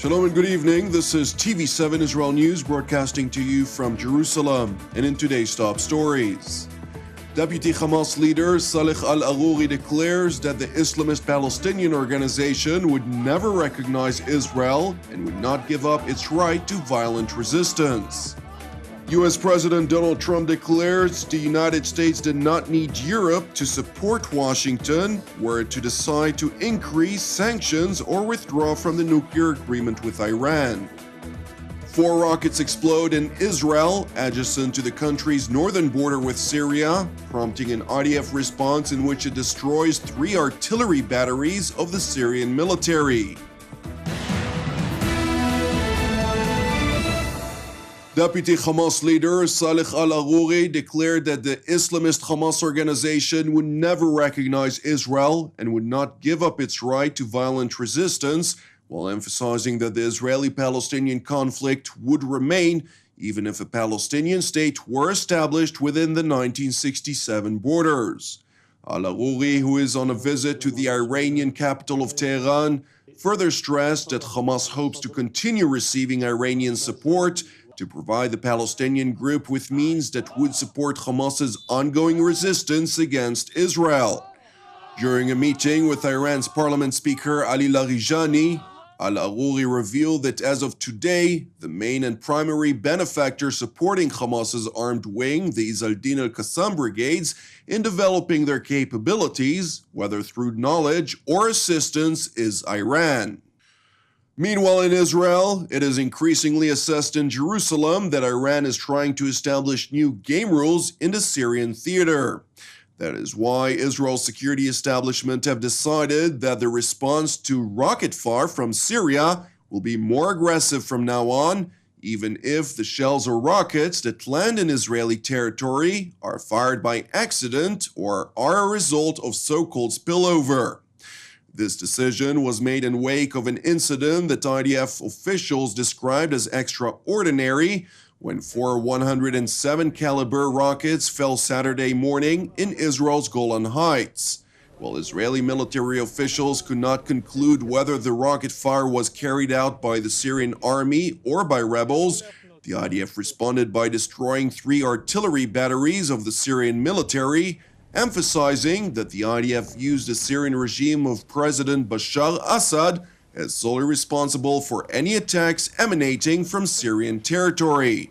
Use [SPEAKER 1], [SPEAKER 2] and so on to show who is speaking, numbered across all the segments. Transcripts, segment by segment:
[SPEAKER 1] Shalom and good evening. This is TV7 Israel News broadcasting to you from Jerusalem. And in today's top stories, Deputy Hamas leader Saleh al-Arouri declares that the Islamist Palestinian organization would never recognize Israel and would not give up its right to violent resistance. U.S. President Donald Trump declares the United States did not need Europe to support Washington were it to decide to increase sanctions or withdraw from the nuclear agreement with Iran. 4 rockets explode in Israel, adjacent to the country's northern border with Syria, prompting an IDF response in which it destroys 3 artillery batteries of the Syrian military. Deputy Hamas leader Saleh al-Arouri declared that the Islamist Hamas organization would never recognize Israel and would not give up its right to violent resistance, while emphasizing that the Israeli-Palestinian conflict would remain even if a Palestinian state were established within the 1967 borders. Al-Arouri, who is on a visit to the Iranian capital of Tehran, further stressed that Hamas hopes to continue receiving Iranian support to provide the Palestinian group with means that would support Hamas's ongoing resistance against Israel. During a meeting with Iran's parliament speaker Ali Larijani, al-Arouri revealed that as of today, the main and primary benefactor supporting Hamas's armed wing, the Izz al-Din al-Qassam brigades, in developing their capabilities, whether through knowledge or assistance, is Iran. Meanwhile, in Israel, it is increasingly assessed in Jerusalem that Iran is trying to establish new game rules in the Syrian theater. That is why Israel's security establishment have decided that the response to rocket fire from Syria will be more aggressive from now on, even if the shells or rockets that land in Israeli territory are fired by accident or are a result of so-called spillover. This decision was made in wake of an incident that IDF officials described as extraordinary when 4 107 caliber rockets fell Saturday morning in Israel's Golan Heights. While Israeli military officials could not conclude whether the rocket fire was carried out by the Syrian army or by rebels, the IDF responded by destroying 3 artillery batteries of the Syrian military, emphasizing that the IDF used the Syrian regime of President Bashar Assad as solely responsible for any attacks emanating from Syrian territory.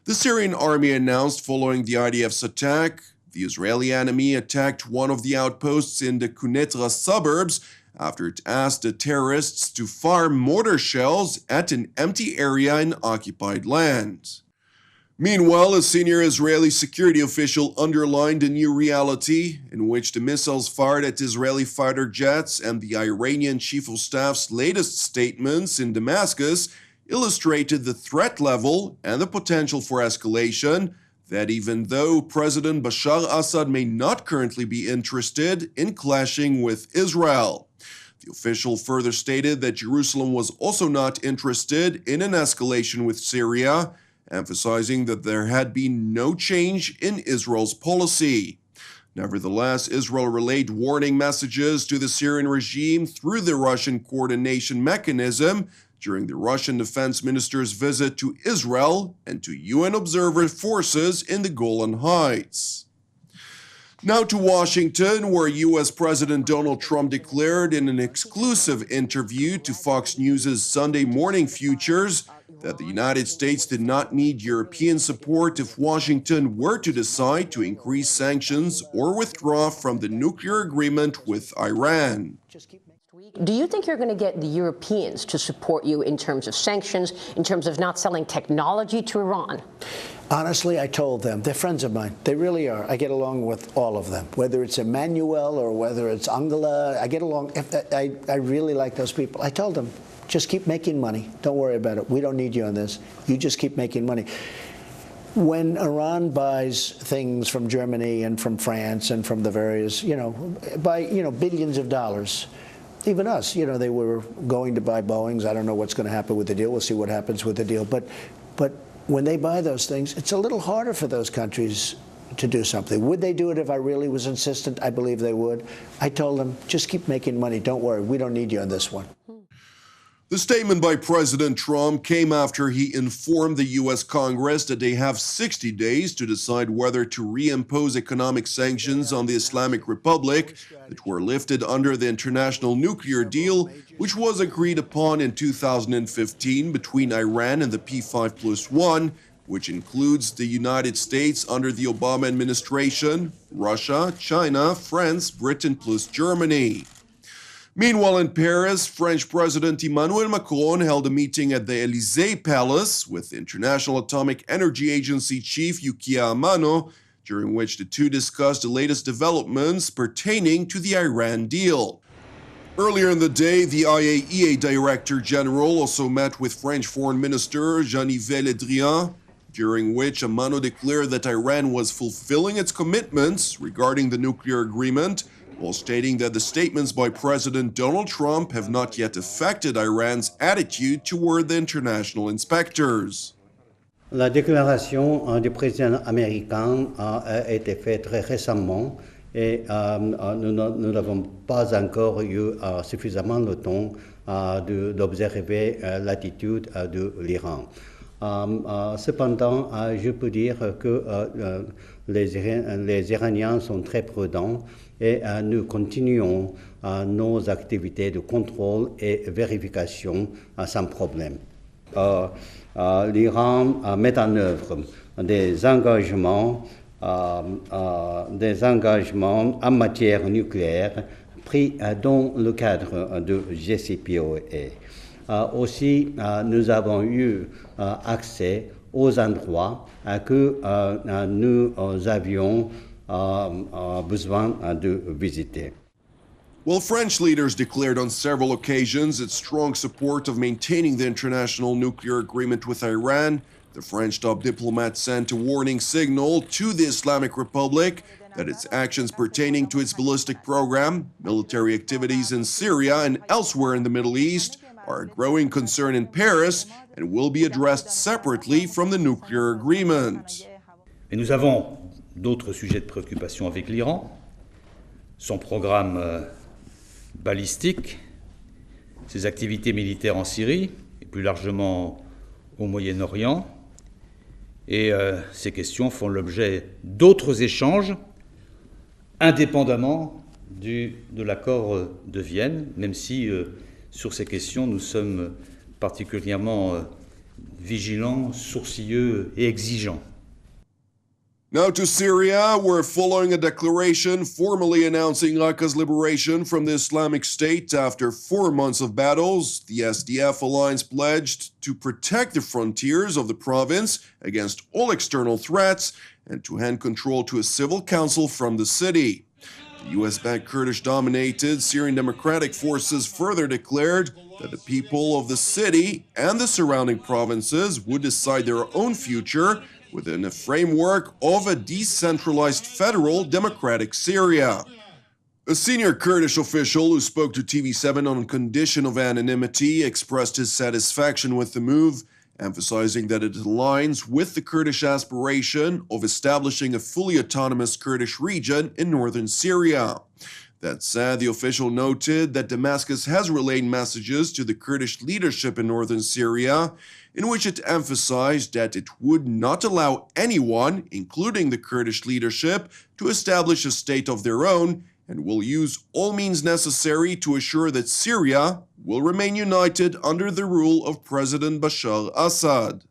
[SPEAKER 1] The Syrian army announced following the IDF's attack, the Israeli enemy attacked one of the outposts in the Quneitra suburbs after it asked the terrorists to fire mortar shells at an empty area in occupied land. Meanwhile, a senior Israeli security official underlined a new reality in which the missiles fired at Israeli fighter jets and the Iranian chief of staff's latest statements in Damascus illustrated the threat level and the potential for escalation, that even though President Bashar Assad may not currently be interested in clashing with Israel. The official further stated that Jerusalem was also not interested in an escalation with Syria, emphasizing that there had been no change in Israel's policy. Nevertheless, Israel relayed warning messages to the Syrian regime through the Russian coordination mechanism during the Russian defense minister's visit to Israel and to UN observer forces in the Golan Heights. Now to Washington, where U.S. President Donald Trump declared in an exclusive interview to Fox News' Sunday Morning Futures that the United States did not need European support if Washington were to decide to increase sanctions or withdraw from the nuclear agreement with Iran.
[SPEAKER 2] Do you think you're going to get the Europeans to support you in terms of sanctions, in terms of not selling technology to Iran?
[SPEAKER 3] Honestly, I told them. They're friends of mine. They really are. I get along with all of them. Whether it's Emmanuel or whether it's Angela, I get along. I really like those people. I told them, just keep making money. Don't worry about it. We don't need you on this. You just keep making money. When Iran buys things from Germany and from France and from the various, by, billions of dollars, even us, they were going to buy Boeings. I don't know what's going to happen with the deal. We'll see what happens with the deal. But when they buy those things, it's a little harder for those countries to do something. Would they do it if I really was insistent? I believe they would. I told them, just keep making money. Don't worry. We don't need you on this one.
[SPEAKER 1] The statement by President Trump came after he informed the U.S. Congress that they have 60 days to decide whether to reimpose economic sanctions on the Islamic Republic that were lifted under the international nuclear deal, which was agreed upon in 2015 between Iran and the P5+1, which includes the United States under the Obama administration, Russia, China, France, Britain plus Germany. Meanwhile, in Paris, French President Emmanuel Macron held a meeting at the Élysée Palace with International Atomic Energy Agency Chief Yukiya Amano, during which the two discussed the latest developments pertaining to the Iran deal. Earlier in the day, the IAEA Director General also met with French Foreign Minister Jean-Yves Le Drian, during which Amano declared that Iran was fulfilling its commitments regarding the nuclear agreement, while stating that the statements by President Donald Trump have not yet affected Iran's attitude toward the international inspectors.
[SPEAKER 4] La déclaration du président américain a été faite très récemment et nous n'avons pas encore eu suffisamment le temps d'observer l'attitude de l'Iran. Cependant, je peux dire que les Iraniens sont très prudents et nous continuons nos activités de contrôle et vérification sans problème. L'Iran met en œuvre des engagements en matière nucléaire pris dans le cadre de JCPOA. Aussi, nous avons eu accès aux endroits que nous avions besoin de visiter.
[SPEAKER 1] While French leaders declared on several occasions its strong support of maintaining the international nuclear agreement with Iran, the French top diplomat sent a warning signal to the Islamic Republic that its actions pertaining to its ballistic program, military activities in Syria and elsewhere in the Middle East are a growing concern in Paris and will be addressed separately from the nuclear agreement.
[SPEAKER 5] Et nous avons d'autres sujets de préoccupation avec l'Iran, son programme balistique, ses activités militaires en Syrie et plus largement au Moyen-Orient. Et ces questions font l'objet d'autres échanges indépendamment de l'accord de Vienne, même si sur ces questions nous sommes particulièrement vigilants, sourcilleux et exigeants.
[SPEAKER 1] Now to Syria, where following a declaration formally announcing Raqqa's liberation from the Islamic State after 4 months of battles, the SDF alliance pledged to protect the frontiers of the province against all external threats and to hand control to a civil council from the city. The US-backed Kurdish-dominated Syrian Democratic Forces further declared that the people of the city and the surrounding provinces would decide their own future within a framework of a decentralized federal democratic Syria. A senior Kurdish official who spoke to TV7 on condition of anonymity expressed his satisfaction with the move, emphasizing that it aligns with the Kurdish aspiration of establishing a fully autonomous Kurdish region in northern Syria. That said, the official noted that Damascus has relayed messages to the Kurdish leadership in northern Syria, in which it emphasized that it would not allow anyone, including the Kurdish leadership, to establish a state of their own, and will use all means necessary to assure that Syria will remain united under the rule of President Bashar Assad.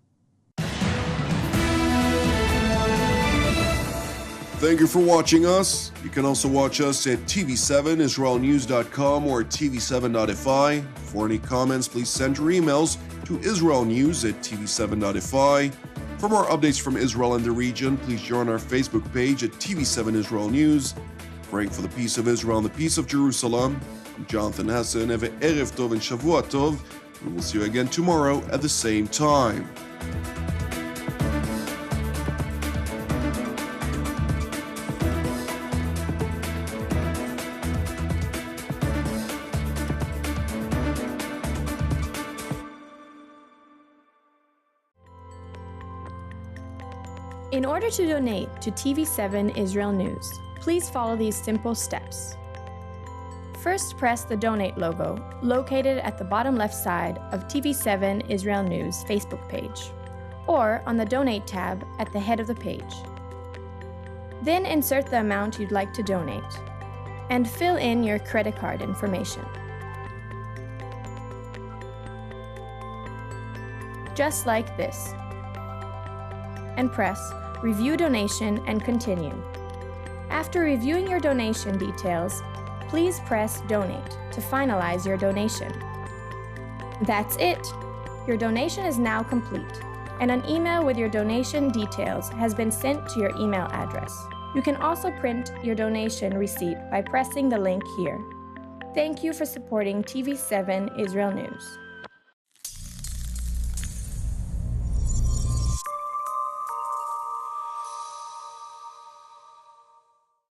[SPEAKER 1] Thank you for watching us. You can also watch us at TV7israelnews.com or TV7.fi. For any comments, please send your emails to israelnews@tv7.fi. For more updates from Israel and the region, please join our Facebook page at TV7 Israel News. Praying for the peace of Israel and the peace of Jerusalem. I'm Jonathan Hassan. Have an Erev Tov and Shavua Tov. We will see you again tomorrow at the same time.
[SPEAKER 6] In order to donate to TV7 Israel News, please follow these simple steps. First, press the Donate logo, located at the bottom left side of TV7 Israel News Facebook page, or on the Donate tab at the head of the page. Then insert the amount you'd like to donate, and fill in your credit card information. Just like this. And press Review Donation and continue. After reviewing your donation details, please press Donate to finalize your donation. That's it! Your donation is now complete, and an email with your donation details has been sent to your email address. You can also print your donation receipt by pressing the link here. Thank you for supporting TV7 Israel News.